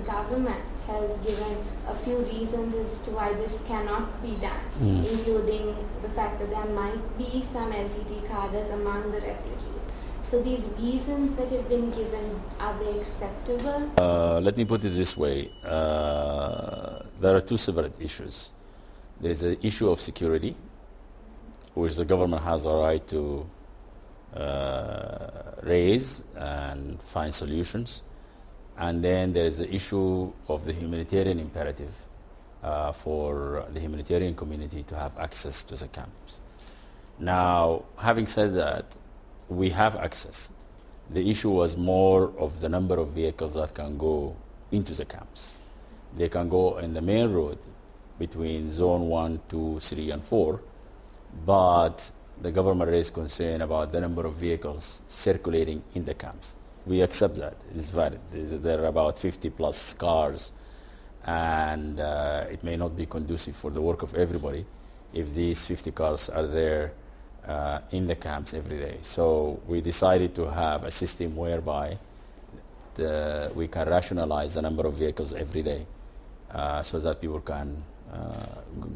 Government has given a few reasons as to why this cannot be done, including the fact that there might be some LTT cadres among the refugees. So these reasons that have been given, are they acceptable? Let me put it this way. There are two separate issues. There is the issue of security, which the government has a right to raise and find solutions. And then there is the issue of the humanitarian imperative for the humanitarian community to have access to the camps. Now, having said that, we have access. The issue was more of the number of vehicles that can go into the camps. They can go in the main road between zone 1, 2, 3, and 4, but the government raised concern about the number of vehicles circulating in the camps. We accept that. It's valid. There are about 50 plus cars, and it may not be conducive for the work of everybody if these 50 cars are there in the camps every day. So we decided to have a system whereby we can rationalize the number of vehicles every day so that people can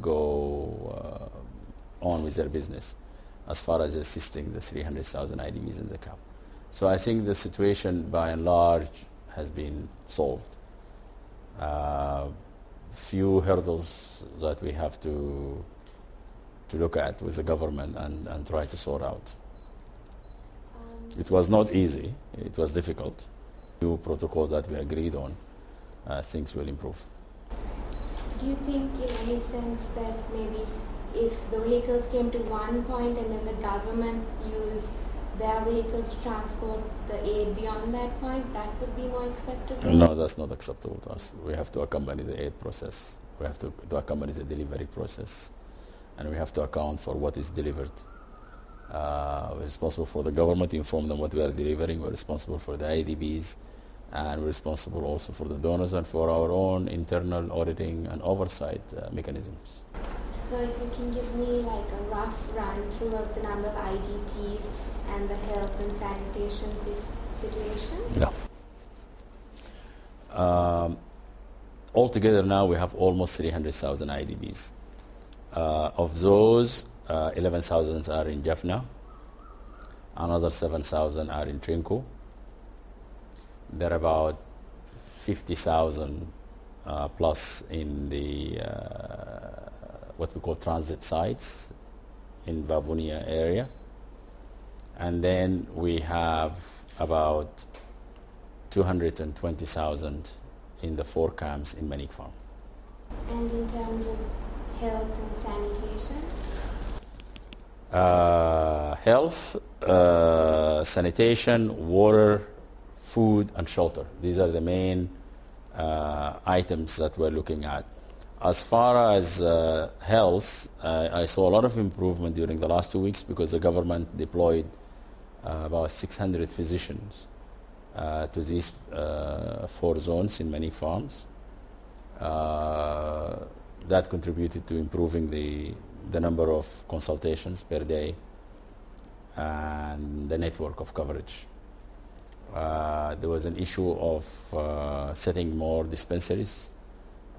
go on with their business as far as assisting the 300,000 IDPs in the camp. So I think the situation by and large has been solved. Few hurdles that we have to look at with the government and try to sort out. It was not easy, it was difficult. New protocol that we agreed on, things will improve. Do you think in any sense that maybe if the vehicles came to one point and then the government used their vehicles to transport the aid beyond that point, that would be more acceptable? No, that's not acceptable to us. We have to accompany the aid process. We have to accompany the delivery process. And we have to account for what is delivered. We're responsible for the government to inform them what we are delivering. We're responsible for the IDPs. And we're responsible also for the donors and for our own internal auditing and oversight mechanisms. So if you can give me like a rough run through of the number of IDPs and the health and sanitation situation? No. Altogether now we have almost 300,000 IDPs. Of those, 11,000 are in Jaffna, another 7,000 are in Trinco. There are about 50,000 plus in the what we call transit sites in Vavonia area. And then we have about 220,000 in the 4 camps in Manik Farm. And in terms of health and sanitation? Health, sanitation, water, food, and shelter. These are the main items that we're looking at. As far as health, I saw a lot of improvement during the last 2 weeks because the government deployed about 600 physicians to these 4 zones in many farms. That contributed to improving the number of consultations per day and the network of coverage. There was an issue of setting more dispensaries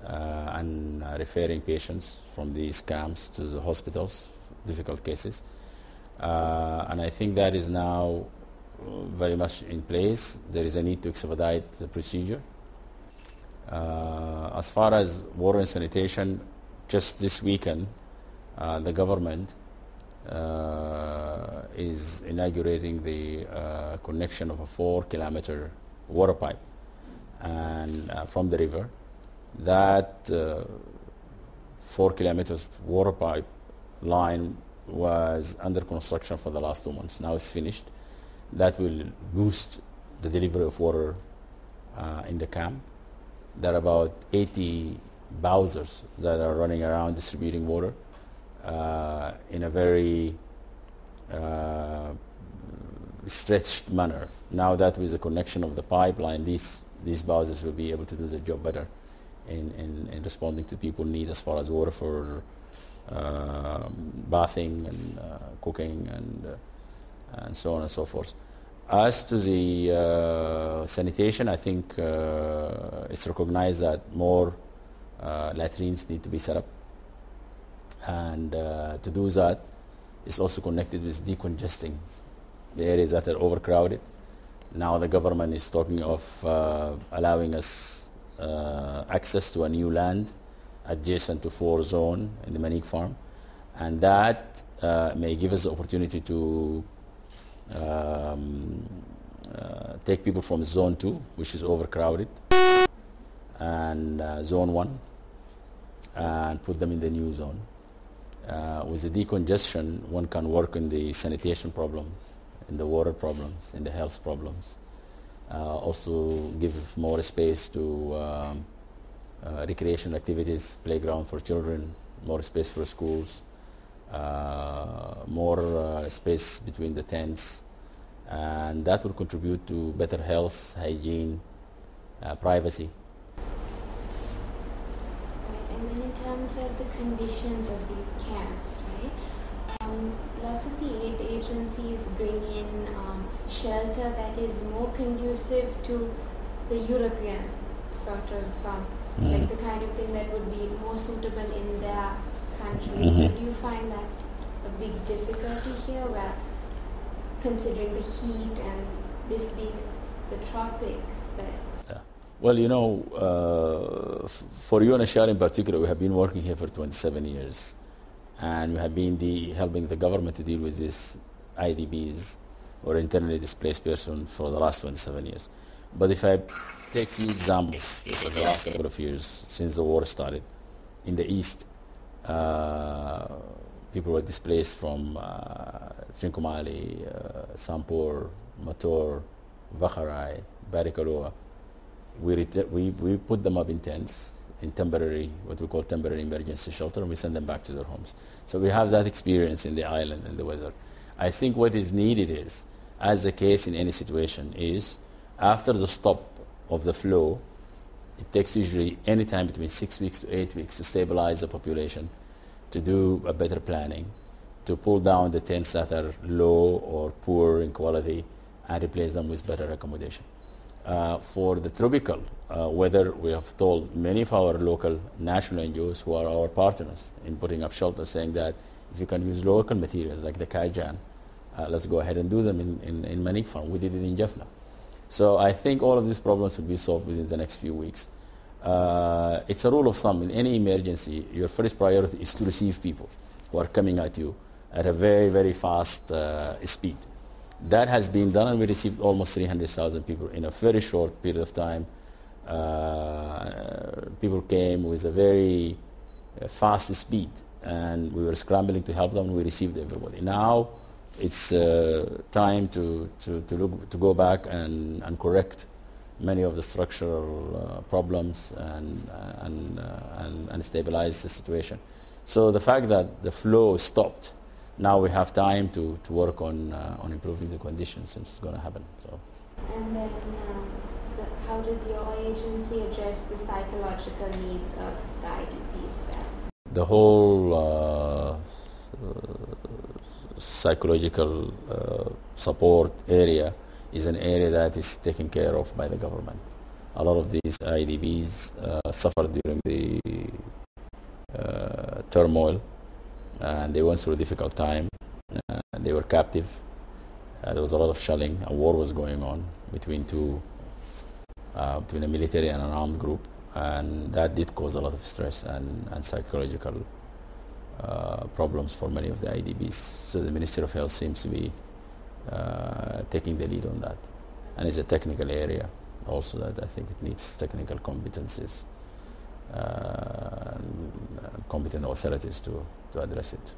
and referring patients from these camps to the hospitals, difficult cases. And I think that is now very much in place. There is a need to expedite the procedure. As far as water and sanitation, just this weekend, the government is inaugurating the connection of a 4-kilometer water pipe and from the river. That 4 kilometers water pipe line was under construction for the last 2 months. Now it's finished. That will boost the delivery of water in the camp. There are about 80 bowsers that are running around distributing water in a very stretched manner. Now that with the connection of the pipeline, these bowsers will be able to do the job better in responding to people's needs as far as water for bathing and cooking and so on and so forth. As to the sanitation, I think it's recognized that more latrines need to be set up. And to do that, it's also connected with decongesting the areas that are overcrowded. Now the government is talking of allowing us access to a new land adjacent to 4 zone in the Manique farm. And that may give us the opportunity to take people from zone 2, which is overcrowded, and zone 1, and put them in the new zone. With the decongestion, one can work in the sanitation problems, in the water problems, in the health problems. Also give more space to recreation activities, playground for children, more space for schools, more space between the tents, and that will contribute to better health, hygiene, privacy. Right. And then in terms of the conditions of these camps, right? Lots of the aid agencies bring in shelter that is more conducive to the European sort of like the kind of thing that would be more suitable in their countries. So do you find that a big difficulty here, where considering the heat and this being the tropics, that Well, you know, for UNHCR in particular, we have been working here for 27 years, and we have been helping the government to deal with these IDPs, or internally displaced person, for the last 27 years. But if I take few examples for the last couple of years, since the war started, in the east, people were displaced from Trincomalee, Sampur, Mator, Vakharai, Barikaloa. We put them up in tents, in temporary, what we call temporary emergency shelter, and we send them back to their homes. So we have that experience in the island and the weather. I think what is needed is, as the case in any situation, is after the stop of the flow, it takes usually any time between 6 weeks to 8 weeks to stabilize the population, to do a better planning, to pull down the tents that are low or poor in quality and replace them with better accommodation. For the tropical weather, we have told many of our local national NGOs who are our partners in putting up shelters, saying that if you can use local materials like the kaijan, let's go ahead and do them in Manique farm. We did it in Jaffna. So I think all of these problems will be solved within the next few weeks. It's a rule of thumb. In any emergency, your first priority is to receive people who are coming at you at a very, very fast speed. That has been done, and we received almost 300,000 people in a very short period of time. People came with a very fast speed, and we were scrambling to help them, and we received everybody. Now it's time to go back and correct many of the structural problems and stabilize the situation. So the fact that the flow stopped, now we have time to work on improving the conditions, since it's going to happen. So. And then how does your agency address the psychological needs of the IDPs there? The whole psychological support area is an area that is taken care of by the government. A lot of these IDPs suffered during the turmoil, and they went through a difficult time. They were captive. There was a lot of shelling. A war was going on between a military and an armed group, and that did cause a lot of stress and psychological problems for many of the IDPs. So the Ministry of Health seems to be taking the lead on that. And it's a technical area also that I think it needs technical competencies and competent authorities to address it.